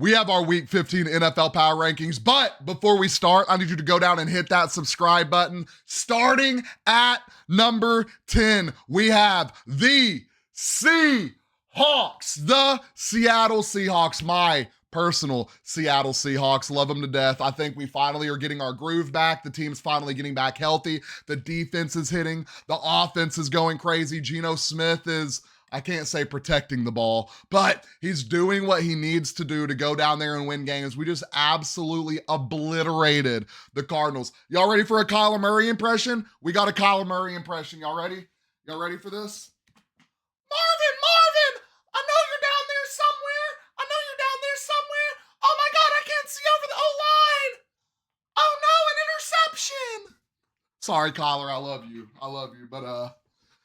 we have our Week 15 NFL Power Rankings. But before we start, I need you to go down and hit that subscribe button. Starting at number 10, we have the Seahawks, the Seattle Seahawks, my personal Seattle Seahawks. Love them to death. I think we finally are getting our groove back. The team's finally getting back healthy. The defense is hitting. The offense is going crazy. Geno Smith is, I can't say protecting the ball, but he's doing what he needs to do to go down there and win games. We just absolutely obliterated the Cardinals. Y'all ready for a Kyler Murray impression? We got a Kyler Murray impression. Y'all ready? Y'all ready for this? Marvin, I know you're down there somewhere. Oh my God, I can't see over the O-line. Oh no, an interception. Sorry, Kyler, I love you. But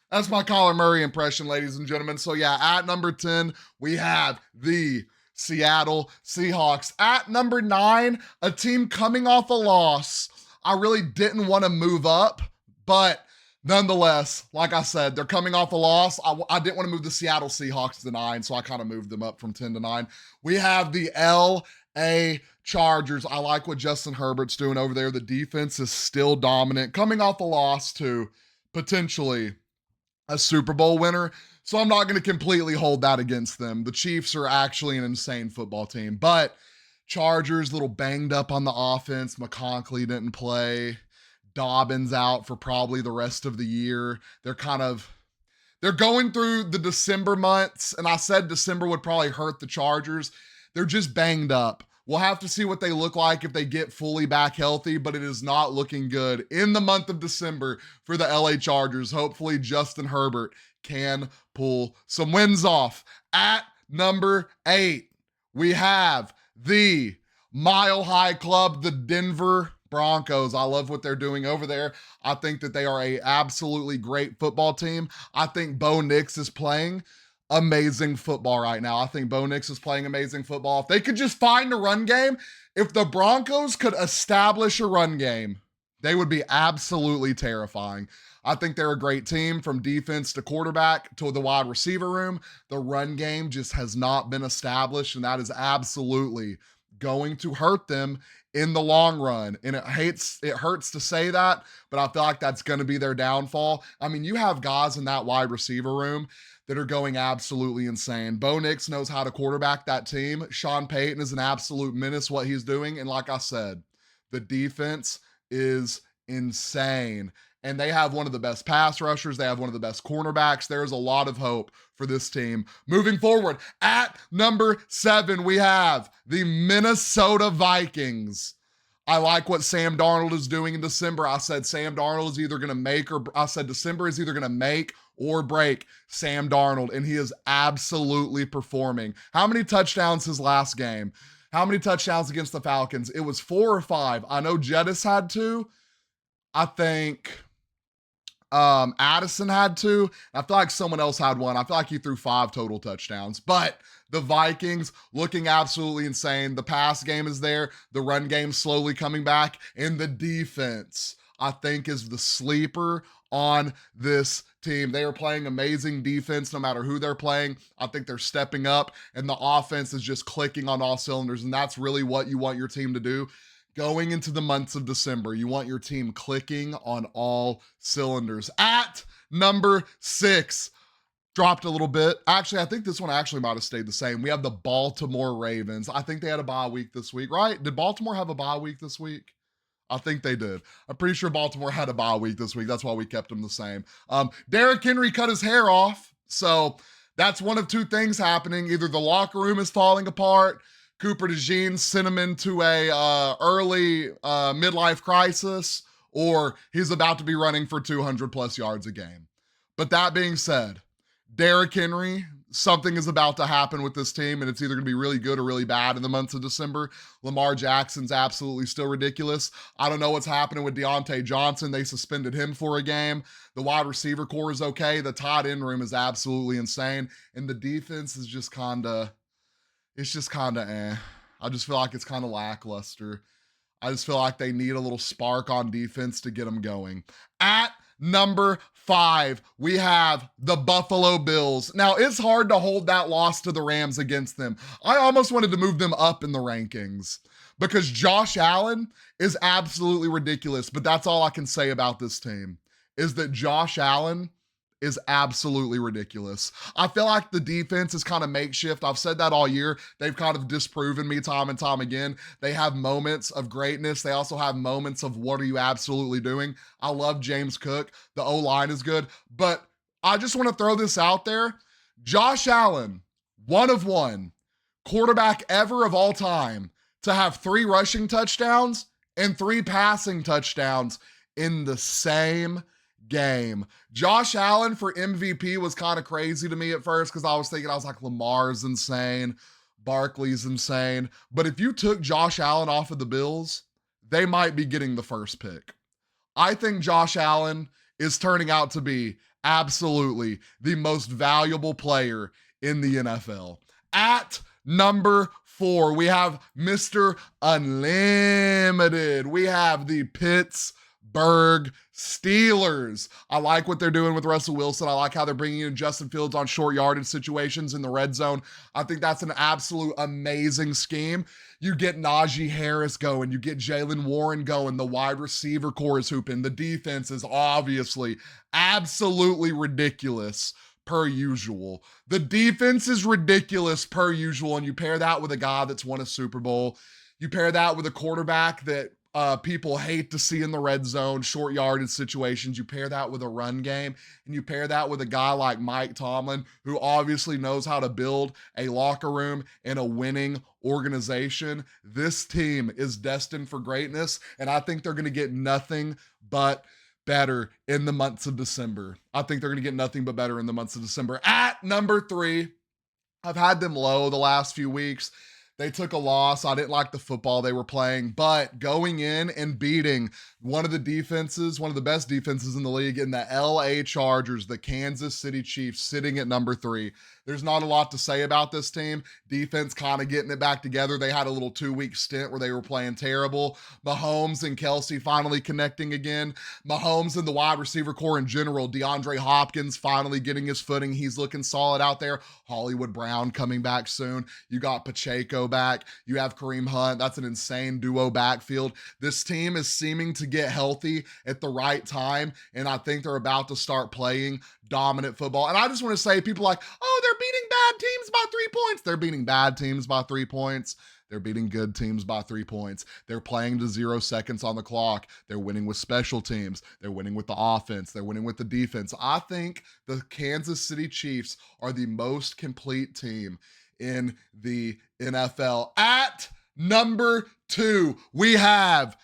that's my Kyler Murray impression, ladies and gentlemen. So yeah, at number 10, we have the Seattle Seahawks. At number 9, a team coming off a loss. I really didn't want to move up, but nonetheless, like I said, they're coming off a loss. I didn't want to move the Seattle Seahawks to 9, so I kind of moved them up from 10 to 9. We have the LA Chargers. I like what Justin Herbert's doing over there. The defense is still dominant, coming off a loss to potentially a Super Bowl winner. So I'm not going to completely hold that against them. The Chiefs are actually an insane football team, but Chargers, a little banged up on the offense. McConkey didn't play. Dobbins out for probably the rest of the year. They're going through the December months, and I said December would probably hurt the Chargers. They're just banged up. We'll have to see what they look like if they get fully back healthy, but it is not looking good in the month of December for the LA Chargers. Hopefully Justin Herbert can pull some wins off. At number 8, we have the Mile High Club, the Denver Broncos. I love what they're doing over there. I think that they are a absolutely great football team. I think Bo Nix is playing amazing football right now. I think Bo Nix is playing amazing football. If they could just find a run game, if the Broncos could establish a run game, they would be absolutely terrifying. I think they're a great team from defense to quarterback to the wide receiver room. The run game just has not been established, and that is absolutely going to hurt them in the long run. And it hurts to say that, but I feel like that's going to be their downfall. I mean, you have guys in that wide receiver room that are going absolutely insane. Bo Nix knows how to quarterback that team. Sean Payton is an absolute menace what he's doing. And like I said, the defense is insane. And they have one of the best pass rushers. They have one of the best cornerbacks. There's a lot of hope for this team. Moving forward, at number 7, we have the Minnesota Vikings. I like what Sam Darnold is doing in December. I said Sam Darnold is either going to make or I said December is either going to make or break Sam Darnold, and he is absolutely performing. How many touchdowns his last game? How many touchdowns against the Falcons? It was 4 or 5. I know Jettis had 2. I think Addison had 2. I feel like someone else had 1. I feel like he threw 5 total touchdowns. But the Vikings looking absolutely insane. The pass game is there. The run game slowly coming back. And the defense, I think, is the sleeper on this team. They are playing amazing defense no matter who they're playing. I think they're stepping up, and the offense is just clicking on all cylinders. And that's really what you want your team to do. Going into the months of December, you want your team clicking on all cylinders. At number 6, dropped a little bit. Actually, I think this one actually might have stayed the same. We have the Baltimore Ravens. I think they had a bye week this week, right? Did Baltimore have a bye week this week? I think they did. I'm pretty sure Baltimore had a bye week this week. That's why we kept them the same. Derrick Henry cut his hair off. So that's one of 2 things happening. Either the locker room is falling apart, Cooper DeJean sent him into a early midlife crisis, or he's about to be running for 200 plus yards a game. But that being said, Derrick Henry, something is about to happen with this team, and it's either going to be really good or really bad in the months of December. Lamar Jackson's absolutely still ridiculous. I don't know what's happening with Deontay Johnson. They suspended him for a game. The wide receiver core is okay. The tight end room is absolutely insane. And the defense is just kind of, eh. I just feel like it's kind of lackluster. I just feel like they need a little spark on defense to get them going. At number 5, we have the Buffalo Bills. Now, it's hard to hold that loss to the Rams against them. I almost wanted to move them up in the rankings because Josh Allen is absolutely ridiculous, but that's all I can say about this team is that Josh Allen is absolutely ridiculous. I feel like the defense is kind of makeshift. I've said that all year. They've kind of disproven me time and time again. They have moments of greatness. They also have moments of what are you absolutely doing? I love James Cook. The O-line is good. But I just want to throw this out there. Josh Allen, one of one, quarterback ever of all time to have 3 rushing touchdowns and 3 passing touchdowns in the same game. Josh Allen for MVP was kind of crazy to me at first because I was like, Lamar's insane, Barkley's insane. But if you took Josh Allen off of the Bills, they might be getting the first pick. I think Josh Allen is turning out to be absolutely the most valuable player in the NFL. At number 4, we have Mr. Unlimited. We have the Pittsburgh Steelers. I like what they're doing with Russell Wilson. I like how they're bringing in Justin Fields on short yardage situations in the red zone. I think that's an absolute amazing scheme. You get Najee Harris going. You get Jaylen Warren going. The wide receiver core is hooping. The defense is obviously absolutely ridiculous per usual. The defense is ridiculous per usual, and you pair that with a guy that's won a Super Bowl. You pair that with a quarterback that people hate to see in the red zone, short yardage situations. You pair that with a run game, and you pair that with a guy like Mike Tomlin, who obviously knows how to build a locker room and a winning organization. This team is destined for greatness, and I think they're going to get nothing but better in the months of December. I think they're going to get nothing but better in the months of December. At number 3, I've had them low the last few weeks. They took a loss. I didn't like the football they were playing, but going in and beating one of the best defenses in the league in the LA Chargers, the Kansas City Chiefs, sitting at number 3. There's not a lot to say about this team. Defense kind of getting it back together. They had a little 2-week stint where they were playing terrible. Mahomes and Kelsey finally connecting again. Mahomes and the wide receiver core in general. DeAndre Hopkins finally getting his footing. He's looking solid out there. Hollywood Brown coming back soon. You got Pacheco back. You have Kareem Hunt. That's an insane duo backfield. This team is seeming to get healthy at the right time, and I think they're about to start playing dominant football. And I just want to say, people like, oh, they're beating bad teams by 3 points. They're beating bad teams by 3 points. They're beating good teams by 3 points. They're playing to 0 seconds on the clock. They're winning with special teams. They're winning with the offense. They're winning with the defense. I think the Kansas City Chiefs are the most complete team in the NFL. At number 2, we have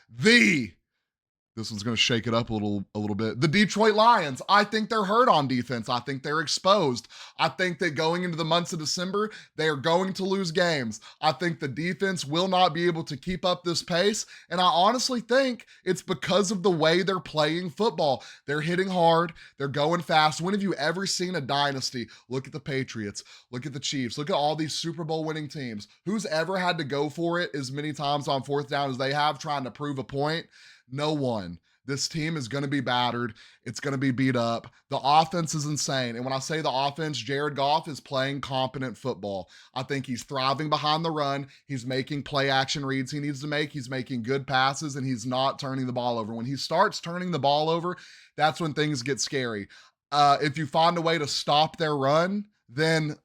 this one's going to shake it up a little bit. The Detroit Lions. I think they're hurt on defense. I think they're exposed. I think that going into the months of December, they are going to lose games. I think the defense will not be able to keep up this pace. And I honestly think it's because of the way they're playing football. They're hitting hard. They're going fast. When have you ever seen a dynasty? Look at the Patriots. Look at the Chiefs. Look at all these Super Bowl winning teams. Who's ever had to go for it as many times on 4th down as they have trying to prove a point? No one. This team is going to be battered. It's going to be beat up. The offense is insane. And when I say the offense, Jared Goff is playing competent football. I think he's thriving behind the run. He's making play action reads he needs to make. He's making good passes, and he's not turning the ball over. When he starts turning the ball over, that's when things get scary. If you find a way to stop their run, then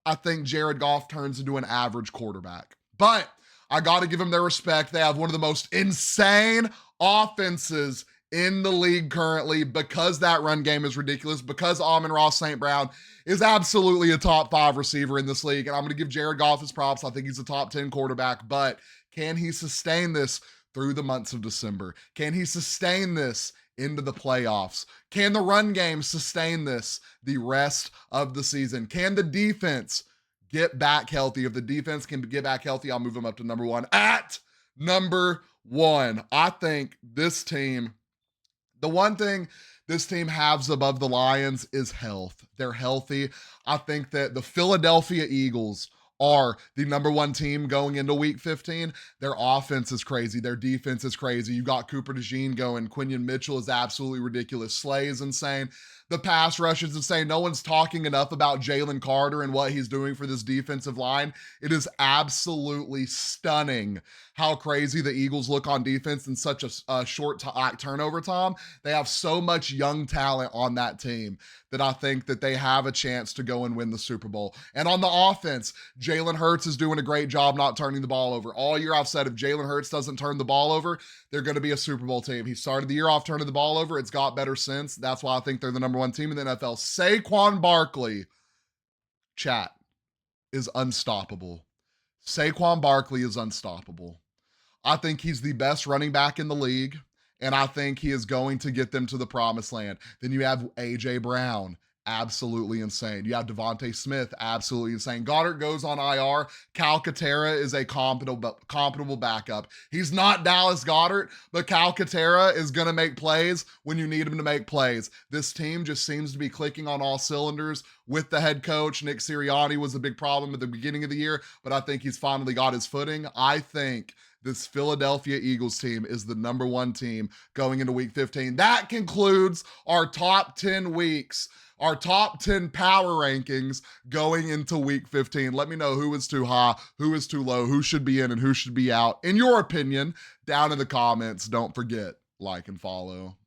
I think Jared Goff turns into an average quarterback. But I got to give them their respect. They have one of the most insane offenses in the league currently because that run game is ridiculous, because Amon-Ra St. Brown is absolutely a top 5 receiver in this league. And I'm going to give Jared Goff his props. I think he's a top 10 quarterback, but can he sustain this through the months of December? Can he sustain this into the playoffs? Can the run game sustain this the rest of the season? Can the defense get back healthy? If the defense can get back healthy, I'll move them up to number 1. At number 1, I think this team, the one thing this team has above the Lions is health. They're healthy. I think that the Philadelphia Eagles are the number one team going into week 15. Their offense is crazy. Their defense is crazy. You got Cooper DeJean going. Quinion Mitchell is absolutely ridiculous. Slay is insane. The pass rush is insane. No one's talking enough about Jalen Carter and what he's doing for this defensive line. It is absolutely stunning how crazy the Eagles look on defense in such a short turnover time. They have so much young talent on that team that I think that they have a chance to go and win the Super Bowl. And on the offense, Jalen Hurts is doing a great job not turning the ball over. All year I've said if Jalen Hurts doesn't turn the ball over, they're going to be a Super Bowl team. He started the year off turning the ball over. It's got better since. That's why I think they're the number one team in the NFL. Saquon Barkley, chat, is unstoppable. Saquon Barkley is unstoppable. I think he's the best running back in the league, and I think he is going to get them to the promised land. Then you have A.J. Brown, absolutely insane. You have Devontae Smith, absolutely insane. Goddard goes on IR. Calcaterra is a compatible backup. He's not Dallas Goedert, but Calcaterra is going to make plays when you need him to make plays. This team just seems to be clicking on all cylinders with the head coach. Nick Sirianni was a big problem at the beginning of the year, but I think he's finally got his footing. I think this Philadelphia Eagles team is the number one team going into week 15. That concludes our top 10 weeks, our top 10 power rankings going into week 15. Let me know who is too high, who is too low, who should be in and who should be out. In your opinion, down in the comments. Don't forget, like and follow.